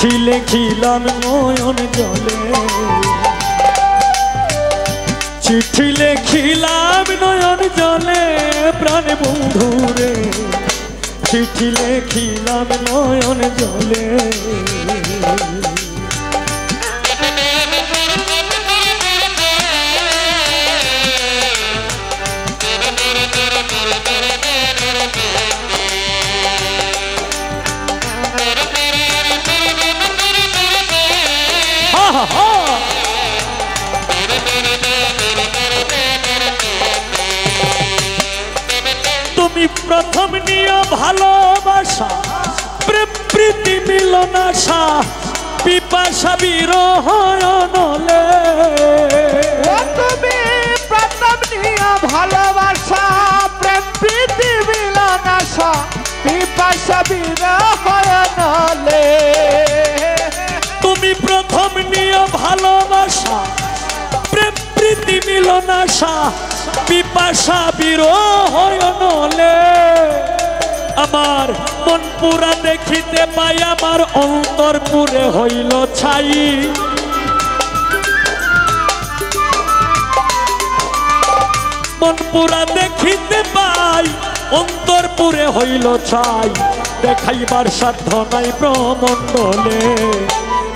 চিঠি লিখিলাম নয়ন জলে চিঠি লিখিলাম নয়ন জলে প্রাণ বন্ধুরে চিঠি লিখিলাম নয়ন জলে তুমি প্রথম নিয়ে ভালোবাসা প্রেম প্রীতি মিলন আশা পিপাসা বিরহ নলে তুমি প্রথম নিয়ে ভালোবাসা প্রেম প্রীতি মিলন আশা পিপাসা বিরহ নলে তুমি প্রথম নিয়ে ভালোবাসা প্রেম প্রীতি মিলন আশা পিপাসা বিরহ নলে আমার মন পুরা দেখিতে পাই আমার অন্তর পুরে হইল ছাই মন পুরা দেখিতে পাই অন্তর পুরে হইল ছাই দেখাইবার সাধ্য নাই ব্রহ্মণ্ডলে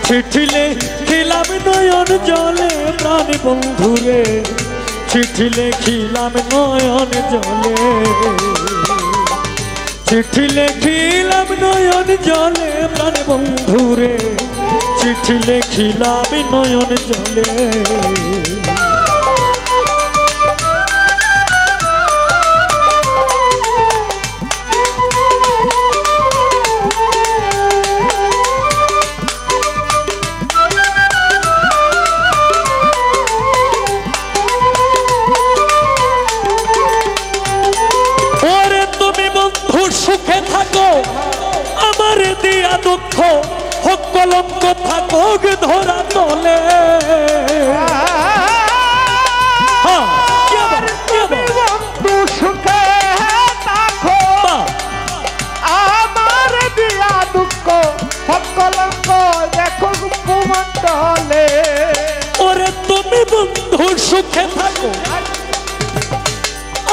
চিঠি লিখিলাম নয়ন জলে প্রাণ বন্ধুরে চিঠি লিখিলাম নয়ন জলে চিঠি লিখিলাম নয়ন জলে প্রাণ বন্ধুরে চিঠি লিখিলাম নয়ন জলে সুখে থাকো আমার দিয়া দুঃখ হোক কলঙ্ক থাকুক ধরা তলে সুখে থাকো আমার দিয়া দুঃখ হোক কলঙ্ক দেখো ভূমণ্ডলে ওরে তুমি বন্ধু সুখে থাকো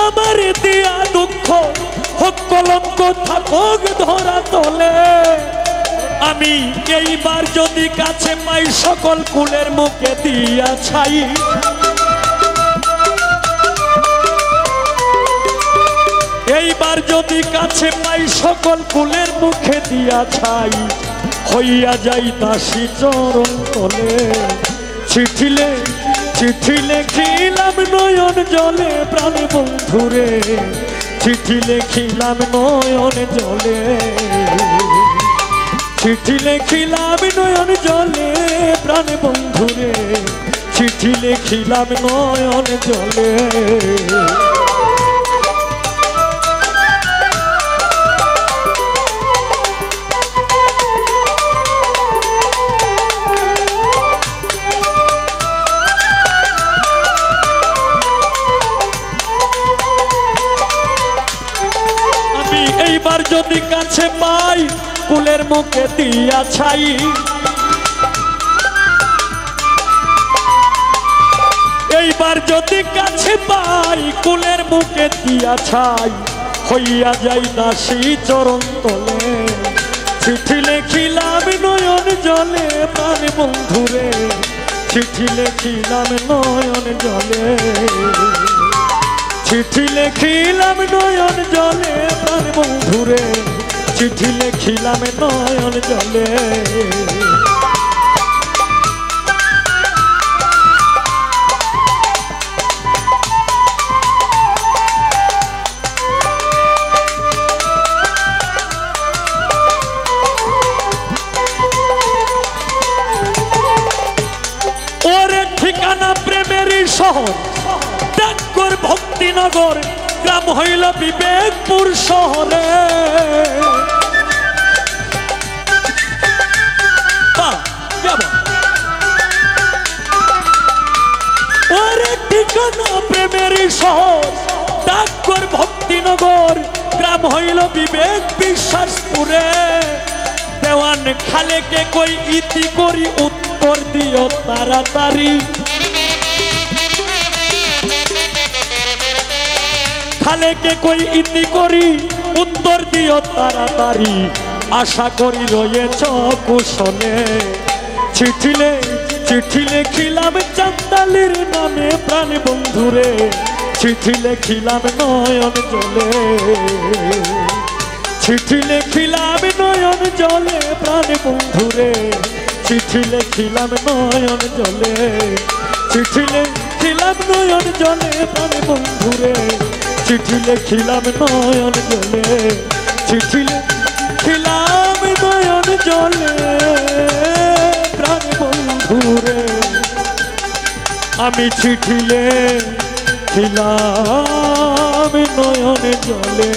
আমার দিয়া দুঃখ হোক কলঙ্ক থাকুক ধরা তলে আমি এইবার যদি কাছে পাই সকল কুলের মুখে দিয়া ছাই এইবার যদি কাছে পাই সকল কুলের মুখে দিয়া ছাই হইয়া যাই দাসী চরণ তলে চিঠি লিখিলাম নয়ন জলে প্রাণ বন্ধুরে চিঠি লিখিলাম নয়ন জলে চিঠি লিখিলাম নয়ন জলে প্রাণ বন্ধুরে চিঠি লিখিলাম নয়ন জলে এইবার যদি কাছে পাই কুলের মুখে দিয়া ছাই এইবার যদি কাছে পাই কুলের মুখে দিয়া ছাই হইয়া যাই দাসী চরণ তলে চিঠি লিখিলাম নয়ন জলে প্রাণ বন্ধুরে চিঠি লিখিলাম নয়ন জলে চিঠি লিখিলাম নয়ন জলে প্রাণ বন্ধুরে চিঠি লিখিলাম নয়ন জলে ওরে ঠিকানা প্রেমেরই শহর ডাকঘর ভক্তিনগর গ্রাম হইল বিবেকপুর শহরে ওরে ঠিকানা প্রেমেরই শহর ডাকঘর ভক্তিনগর গ্রাম হইল বিবেক বিশ্বাসপুরে দেওয়ান খালেকে কই ইতি করি উত্তর দিও তাড়াতাড়ি খালেকে কই ইতি করি উত্তর দিও তাড়াতাড়ি আশা করি রয়েছ কুশলে চিঠিলে চিঠি লেখিলাম চান্দালির নামে প্রাণ বন্ধুরে চিঠি লেখিলাম নয়ন জলে চিঠি লেখিলাম নয়ন জলে প্রাণ বন্ধুরে চিঠি লেখিলাম নয়ন জলে চিঠি লেখিলাম নয়ন জলে প্রাণ বন্ধুরে চিঠি লেখিলাম নয়ন জলে চিঠি লেখিলাম নয়ন জলে প্রাণ বন্ধুরে আমি চিঠি লেখিলাম নয়ন জলে